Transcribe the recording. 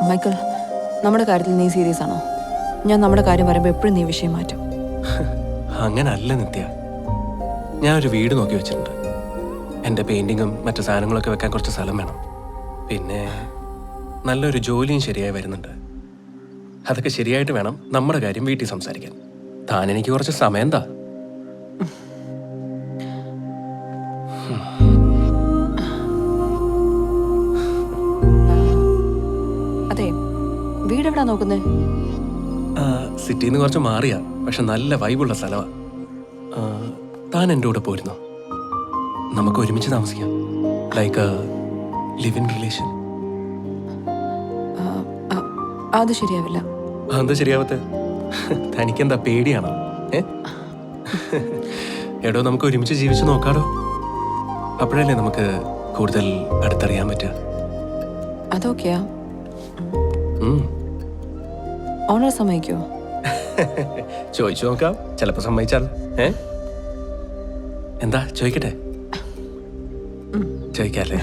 Michael, നമ്മുടെ കാര്യത്തിൽ നീ സീരിയസ് ആണോ? ഞാൻ നമ്മുടെ കാര്യം പറയുമ്പോൾ എപ്പോഴും നീ വിഷയം മാറ്റും. അങ്ങനല്ല നിത്യ. ഞാനൊരു വീട് നോക്കി വെച്ചിട്ടുണ്ട്. എൻ്റെ പെയിൻറ്റിങ്ങും മറ്റു സാധനങ്ങളൊക്കെ വെക്കാൻ കുറച്ച് സ്ഥലം വേണം. പിന്നെ നല്ലൊരു ജോലിയും ശരിയായി വരുന്നുണ്ട്. അതൊക്കെ ശരിയായിട്ട് വേണം നമ്മുടെ കാര്യം വീട്ടിൽ സംസാരിക്കാൻ. താൻ എനിക്ക് കുറച്ച് സമയം താ. അതെ, വീടെവിടാ നോക്കുന്നത്? സിറ്റിയിൽ നിന്ന് കുറച്ച് മാറിയാ, പക്ഷെ നല്ല വൈബുള്ള സ്ഥലമാണ്. താൻ എൻ്റെ കൂടെ പോരുന്നോ? നമുക്ക് ഒരുമിച്ച് താമസിക്കാം. Like live in relation. അത് ശരിയാവില്ല. അതെന്താ ശരിയാവത്തെ? തനിക്കെന്താ പേടിയാണോ? എടോ, നമുക്ക് ഒരുമിച്ച് ജീവിച്ച് നോക്കാടോ. അപ്പോഴല്ലേ നമുക്ക് കൂടുതൽ അടുത്തറിയാൻ പറ്റുക. അതൊക്കെയാ. ഓണർ സമ്മതിക്കോ? ചോദിച്ചു നോക്കാം, ചിലപ്പോ സമ്മതിച്ചാൽ. എന്താ ചോദിക്കട്ടെ? ചോദിക്കാല്ലേ?